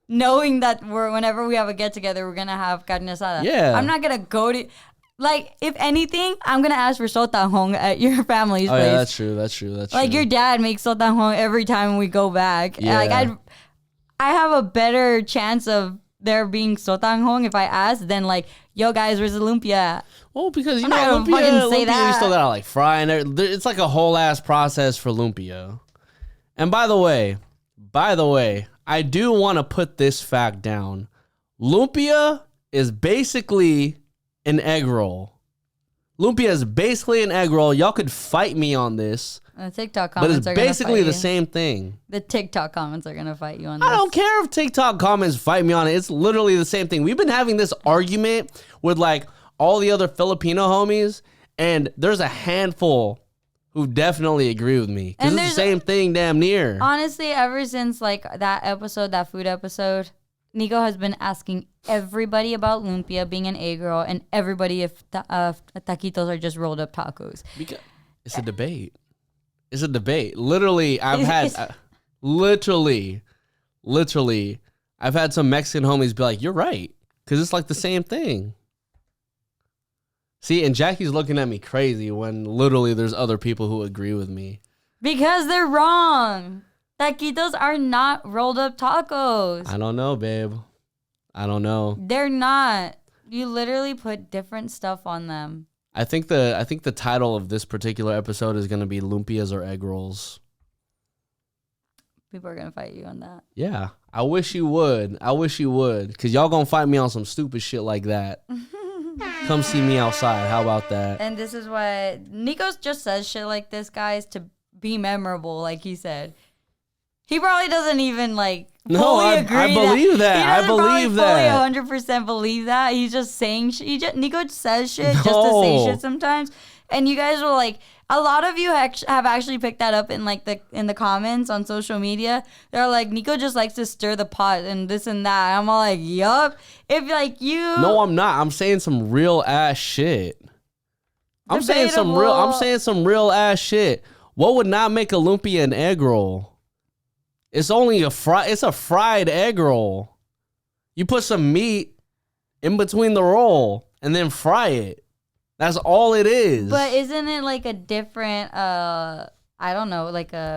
knowing that whenever we have a get together, we're going to have carne asada. Yeah. I'm not going to go to... Like, if anything, I'm going to ask for sotanghong at your family's place. Yeah, that's true. That's true. That's like, true. your dad makes sotanghong every time we go back. Yeah. Like, I have a better chance of there being sotanghong if I ask than, like, yo, guys, where's the lumpia at? Well, because, you I'm know, not gonna fucking say that. you still got to, like, fry. And it's like a whole ass process for lumpia. And by the way, I do want to put this fact down. Lumpia is basically an egg roll. Lumpia is basically an egg roll. Y'all could fight me on this. The TikTok But comments it's are gonna basically fight the you. same thing. The TikTok comments are gonna fight you on this. I don't care if TikTok comments fight me on it. It's literally the same thing. We've been having this argument with like all the other Filipino homies, and there's a handful who definitely agree with me. Because it's the same thing damn near. Honestly, ever since like that food episode, Nico has been asking everybody about lumpia being an egg roll and everybody if taquitos are just rolled up tacos. Because it's a debate. It's a debate. Literally, I've had literally, I've had some Mexican homies be like, "You're right," because it's like the same thing. See, and Jackie's looking at me crazy when literally there's other people who agree with me. Because they're wrong. Taquitos are not rolled up tacos. I don't know, babe. I don't know. They're not. You literally put different stuff on them. I think the title of this particular episode is going to be Lumpias or Egg Rolls. People are going to fight you on that. Yeah. I wish you would. Because y'all going to fight me on some stupid shit like that. Come see me outside. How about that? And this is why Nico just says shit like this, guys, to be memorable, like he said. He probably doesn't even fully agree. I believe that. He doesn't fully 100% believe that. He's just saying shit. Nico says shit just to say shit sometimes. And you guys will a lot of you have actually picked that up in the comments on social media. They're like, Nico just likes to stir the pot and this and that. I'm all like, yup. If you. No, I'm not. I'm saying some real ass shit. I'm saying some real ass shit. What would not make a lumpia an egg roll? It's only it's a fried egg roll. You put some meat in between the roll and then fry it. That's all it is. But isn't it like a different I don't know,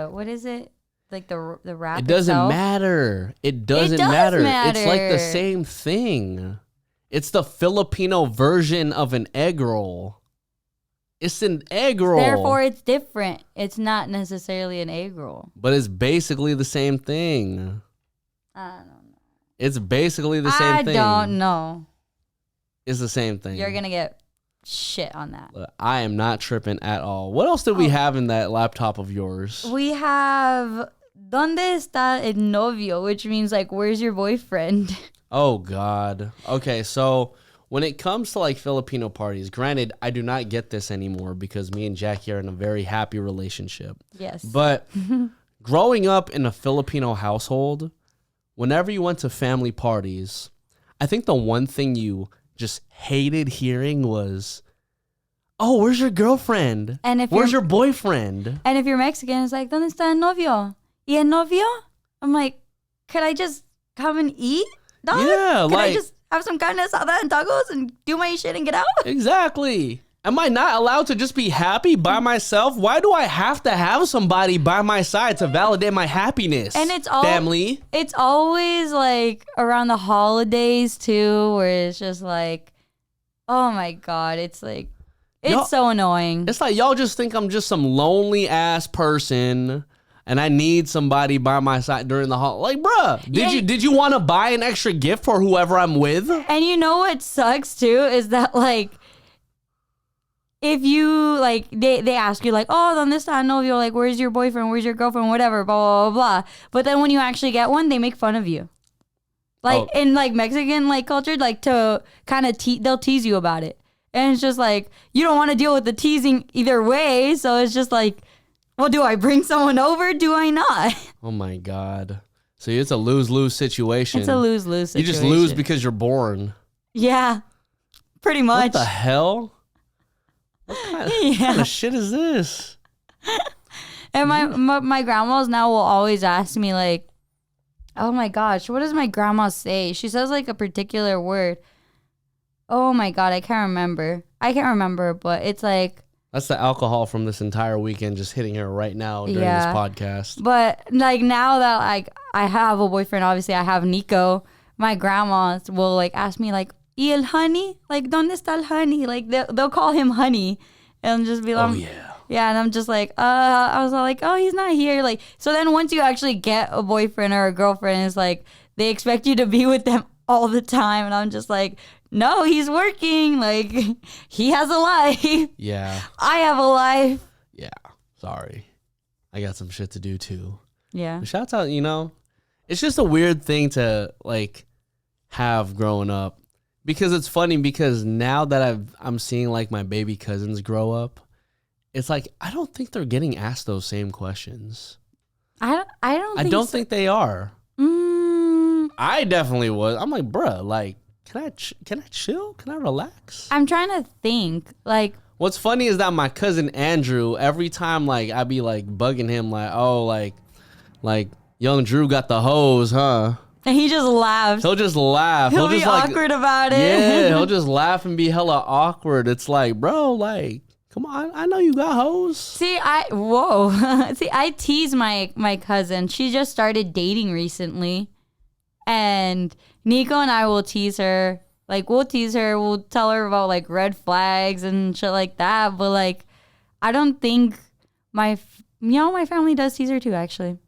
what is it? Like the wrap It doesn't itself? matter. It doesn't matter. It's like the same thing. It's the Filipino version of an egg roll. It's an egg roll. Therefore, it's different. It's not necessarily an egg roll. But it's basically the same thing. I don't know. It's basically the same thing. I don't know. It's the same thing. You're going to get shit on that. I am not tripping at all. What else did we have in that laptop of yours? We have ¿Dónde está el novio? Which means like, where's your boyfriend? Oh, God. Okay, so when it comes to like Filipino parties, granted, I do not get this anymore because me and Jackie are in a very happy relationship. Yes. But growing up in a Filipino household, whenever you went to family parties, I think the one thing you just hated hearing was, oh, where's your girlfriend? And where's your boyfriend? And if you're Mexican, it's like, ¿Dónde está el novio? ¿Y el novio? I'm like, could I just come and eat? Dog? Yeah, Can I just have some carne asada and tacos and do my shit and get out? Exactly. Am I not allowed to just be happy by myself? Why do I have to have somebody by my side to validate my happiness? And it's all family. It's always like around the holidays too, where it's just like, oh my God, it's like, it's so annoying. It's like y'all just think I'm just some lonely ass person and I need somebody by my side during the holiday. Like, bruh, did you want to buy an extra gift for whoever I'm with? And you know what sucks too is that like, if you like, they ask you like, oh, ¿dónde está el novio? Like, where's your boyfriend? Where's your girlfriend? Whatever, blah, blah, blah, blah. But then when you actually get one, they make fun of you. Like in like Mexican like culture, like to kind of they'll tease you about it. And it's just like, you don't want to deal with the teasing either way. So it's just like, well, do I bring someone over? Do I not? Oh my God. So it's a lose-lose situation. It's a lose-lose situation. You just lose because you're born. Yeah, pretty much. What the hell? What kind of shit is this? And my grandmas now will always ask me like, oh my gosh, what does my grandma say? She says like a particular word. Oh my God, I can't remember, but it's like. That's the alcohol from this entire weekend just hitting her right now during this podcast. But like now that like I have a boyfriend, obviously I have Nico, my grandma will like ask me like, ¿Y el honey? Like, ¿dónde está el honey? Like they'll call him honey and just be like, oh yeah. Yeah, and I'm just like, I was like, oh, he's not here. Like, so then once you actually get a boyfriend or a girlfriend, it's like they expect you to be with them all the time. And I'm just like, no, he's working. Like, he has a life. Yeah. I have a life. Yeah. Sorry. I got some shit to do too. Yeah. But shouts out, it's just a weird thing to like have growing up. Because it's funny because now that I'm seeing like my baby cousins grow up, it's like I don't think they're getting asked those same questions. I don't think they are. I definitely was. I'm like, bruh, like, can I chill? Can I relax? I'm trying to think. Like, what's funny is that my cousin Andrew, every time like I be like bugging him, like, oh, like young Drew got the hose, huh? And he just laughs. He'll just laugh. He'll be just awkward about it. Yeah, he'll just laugh and be hella awkward. It's like, bro, like, come on, I know you got hoes. See, I tease my cousin. She just started dating recently. And Nico and I will tease her. Like, we'll tease her. We'll tell her about, like, red flags and shit like that. But, like, I don't think my family does tease her too, actually.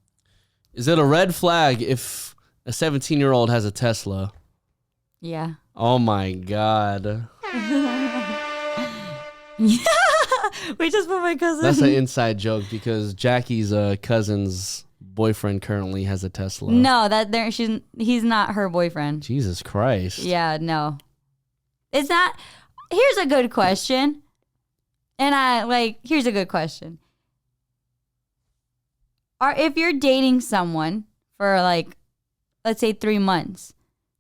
Is it a red flag if a 17-year-old has a Tesla? Yeah. Oh, my God. Yeah. We just put my cousin. That's an inside joke because Jackie's cousin's boyfriend currently has a Tesla. No, he's not her boyfriend. Jesus Christ. Yeah, no. It's not. Here's a good question. And here's a good question. If you're dating someone for like, let's say 3 months,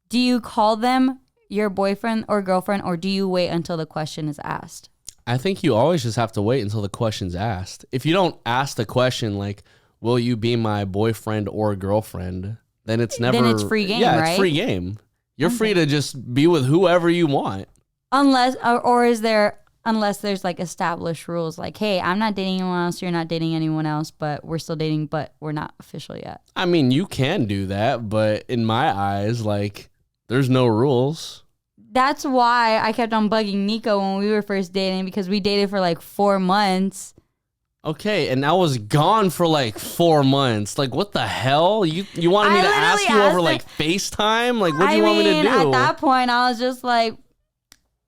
do you call them your boyfriend or girlfriend, or do you wait until the question is asked? I think you always just have to wait until the question's asked. If you don't ask the question like, will you be my boyfriend or girlfriend? Then it's never. Then it's free game, right? Yeah, it's free game. You're free to just be with whoever you want. Unless there's like established rules, like, hey, I'm not dating anyone else, you're not dating anyone else, but we're still dating, but we're not official yet. I mean, you can do that, but in my eyes, like, there's no rules. that's why I kept on bugging Nico when we were first dating, because we dated for like 4 months. Okay, and I was gone for like 4 months. Like, what the hell? You wanted me to ask you over like FaceTime? Like, what do you want me to do? At that point, I was just like,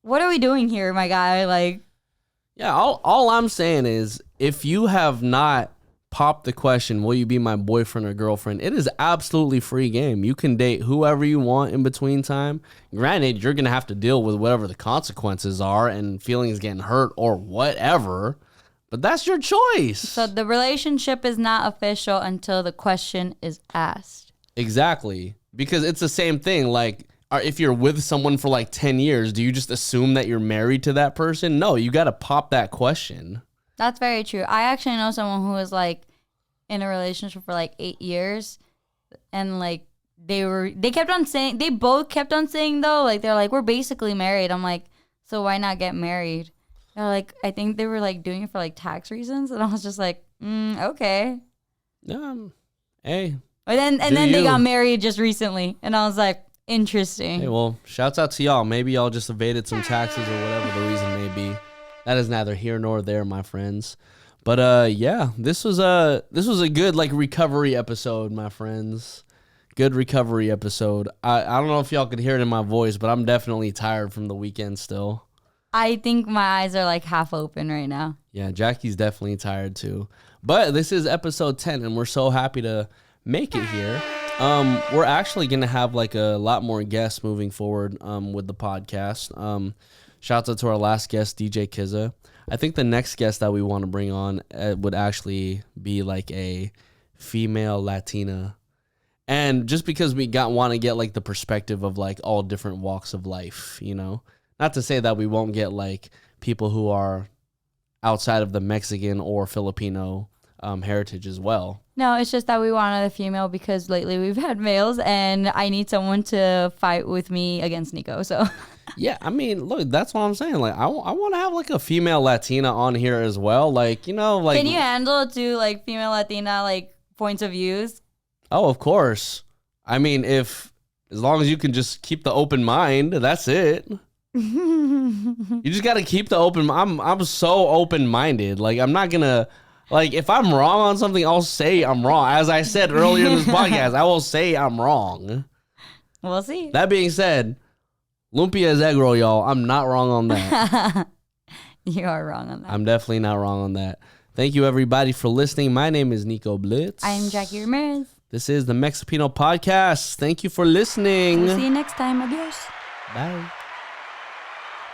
what are we doing here, my guy? Like, yeah, all I'm saying is, if you have not popped the question, will you be my boyfriend or girlfriend? It is absolutely free game. You can date whoever you want in between time. Granted, you're going to have to deal with whatever the consequences are and feelings getting hurt or whatever. But that's your choice. So the relationship is not official until the question is asked. Exactly. Because it's the same thing. Like, if you're with someone for like 10 years, do you just assume that you're married to that person? No, you got to pop that question. That's very true. I actually know someone who was like in a relationship for like 8 years. And like they both kept on saying though, like they're like, we're basically married. I'm like, so why not get married? They're like, I think they were like doing it for like tax reasons, and I was just like, okay. Hey. And then they got married just recently, and I was like, interesting. Hey, well, shouts out to y'all. Maybe y'all just evaded some taxes or whatever the reason may be. That is neither here nor there, my friends. But yeah, this was a good like recovery episode, my friends. Good recovery episode. I don't know if y'all could hear it in my voice, but I'm definitely tired from the weekend still. I think my eyes are like half open right now. Yeah, Jackie's definitely tired too. But this is episode 10, and we're so happy to make it here. We're actually going to have like a lot more guests moving forward with the podcast. Shouts out to our last guest, DJ Kizza. I think the next guest that we want to bring on would actually be like a female Latina. And just because we want to get like the perspective of like all different walks of life, you know? Not to say that we won't get like people who are outside of the Mexican or Filipino heritage as well. No, it's just that we wanted a female because lately we've had males, and I need someone to fight with me against Nico. So yeah, I mean, look, that's what I'm saying. Like, I want to have like a female Latina on here as well. Like, you know, like, can you handle two like female Latina like points of views? Oh, of course. I mean, as long as you can just keep the open mind, that's it. You just got to keep the open. I'm so open-minded. Like, I'm not gonna, like, if I'm wrong on something, I'll say I'm wrong. As I said earlier in this podcast, I will say I'm wrong. We'll see. That being said, Lumpia is egg roll, y'all. I'm not wrong on that. You are wrong on that. I'm definitely not wrong on that. Thank you, everybody, for listening. My name is Nico Blitz. I'm Jackie Ramirez. This is the Mexipino podcast. Thank you for listening. We'll see you next time. Adios. Bye.